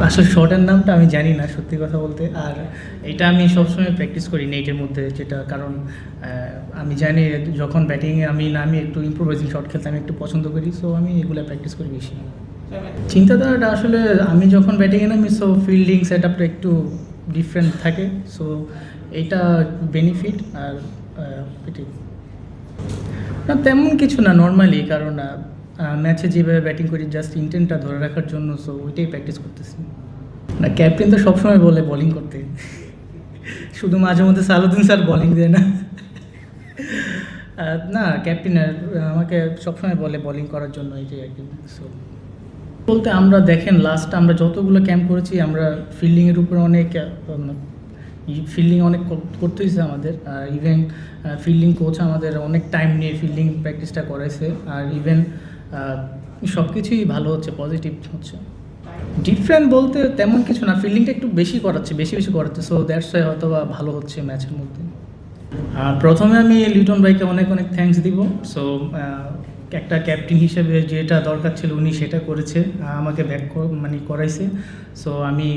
আসলে শটের নামটা আমি জানি না সত্যি কথা বলতে, আর এটা আমি সবসময় প্র্যাকটিস করি নেটের মধ্যে, যেটা কারণ আমি জানি যখন ব্যাটিংয়ে আমি একটু ইম্প্রোভাইজিং শট খেলতে আমি একটু পছন্দ করি, সো আমি এগুলো প্র্যাকটিস করি বেশি। চিন্তাধারাটা আসলে আমি যখন ব্যাটিংয়ে নামি, সো ফিল্ডিং সেট আপটা একটু ডিফারেন্ট থাকে, সো এইটা বেনিফিট। আর এটাই না, তেমন কিছু না, নর্মালি, কারণ ম্যাচে যেভাবে ব্যাটিং করি জাস্ট ইন্টেন্টটা ধরে রাখার জন্য, সো ওইটাই প্র্যাকটিস করতেছি। না, ক্যাপ্টেন তো সবসময় বলে বোলিং করতে, শুধু মাঝে মধ্যে সালাউদ্দিন স্যার বোলিং দেয় না। না, ক্যাপ্টেন আমাকে সবসময় বলে বোলিং করার জন্য, এটাই আর কি। সো বলতে আমরা দেখেন লাস্ট আমরা যতগুলো ক্যাম্প করেছি, আমরা ফিল্ডিংয়ের উপরে অনেক ফিল্ডিং অনেক করতে হয়েছে আমাদের। আর ইভেন ফিল্ডিং কোচ আমাদের অনেক টাইম নিয়ে ফিল্ডিং প্র্যাকটিসটা করাইছে। আর ইভেন সব কিছুই ভালো হচ্ছে, পজিটিভ হচ্ছে। ডিফারেন্ট বলতে তেমন কিছু না, ফিল্ডিংটা একটু বেশি বেশি করাচ্ছে, সো দ্যাটস ওয়াই হয়তো বা ভালো হচ্ছে ম্যাচের মধ্যে। প্রথমে আমি লিটন ভাইকে অনেক অনেক থ্যাঙ্কস দিব। সো একটা ক্যাপ্টেন হিসেবে যেটা দরকার ছিল উনি সেটা করেছে, আমাকে করাইছে। সো আমি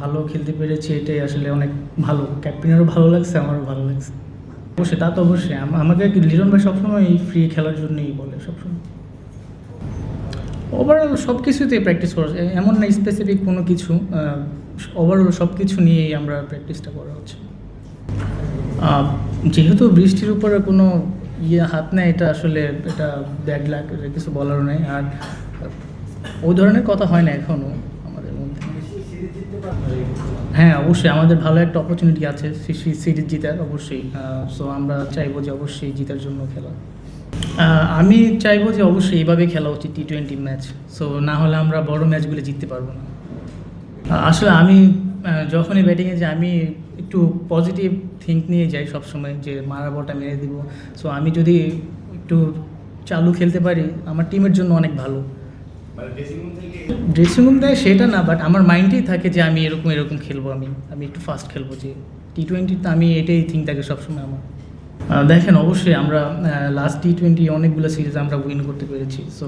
ভালো খেলতে পেরেছি, এটাই আসলে অনেক ভালো। ক্যাপ্টেনেরও ভালো লাগছে, আমারও ভালো লাগছে। অবশ্যই, তা তো অবশ্যই। আমাকে লিটন ভাই সবসময় এই ফ্রি খেলার জন্যই বলে সবসময়। ওভারঅল সব কিছুতেই প্র্যাকটিস করা, এমন না স্পেসিফিক কোনো কিছু, ওভারঅল সব কিছু নিয়েই আমরা প্র্যাকটিসটা করা হচ্ছে। যেহেতু বৃষ্টির উপরে কোনো হাত নেয়, এটা আসলে এটা ব্যাড লাক, কিছু বলারও নেই। আর ওই ধরনের কথা হয় না এখনও আমাদের মধ্যে। হ্যাঁ, অবশ্যই আমাদের ভালো একটা অপরচুনিটি আছে সিরিজ জিতার, অবশ্যই। সো আমরা চাইবো যে অবশ্যই জিতার জন্য খেলা। আমি চাইবো যে অবশ্যই এইভাবে খেলা উচিত T20 ম্যাচ, সো না হলে আমরা বড় ম্যাচগুলো জিততে পারবো না। আসলে আমি যখনই ব্যাটিংয়ে যাই, আমি একটু পজিটিভ থিঙ্ক নিয়ে যাই সবসময়, যে মারা বলটা মেরে দিব। সো আমি যদি একটু চালু খেলতে পারি, আমার টিমের জন্য অনেক ভালো। ড্রেসিং রুম দেয় সেটা না, বাট আমার মাইন্ডেই থাকে যে আমি এরকম খেলবো, আমি একটু ফাস্ট খেলবো, যে T20 আমি এটাই থিঙ্ক থাকে সবসময় আমার। দেখেন, অবশ্যই আমরা লাস্ট T20 অনেকগুলো সিরিজ আমরা উইন করতে পেরেছি। সো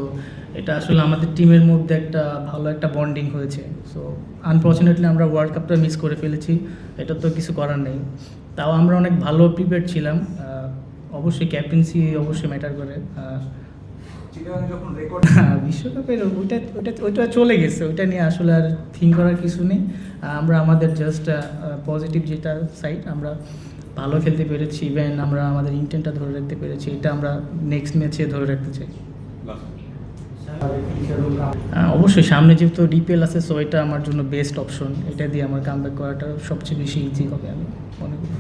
এটা আসলে আমাদের টিমের মধ্যে একটা ভালো একটা বন্ডিং হয়েছে। সো আনফর্চুনেটলি আমরা ওয়ার্ল্ড কাপটা মিস করে ফেলেছি, এটা তো কিছু করার নেই। তাও আমরা অনেক ভালো প্রিপেয়ার ছিলাম। অবশ্যই ক্যাপ্টেন্সি অবশ্যই ম্যাটার করে। বিশ্বকাপের ওইটা চলে গেছে, ওইটা নিয়ে আসলে আর থিঙ্ক করার কিছু নেই। আমরা আমাদের জাস্ট পজিটিভ যেটা সাইড, আমরা ভালো খেলতে পেরেছি, ইভেন আমরা আমাদের ইন্টেন্টটা ধরে রাখতে পেরেছি, এটা আমরা নেক্সট ম্যাচে ধরে রাখতে চাই। অবশ্যই সামনে যেহেতু DPL আছে, সো এটা আমার জন্য বেস্ট অপশন, এটা দিয়ে আমার কামব্যাক করাটা সবচেয়ে বেশি ইজি হবে আমি মনে করি।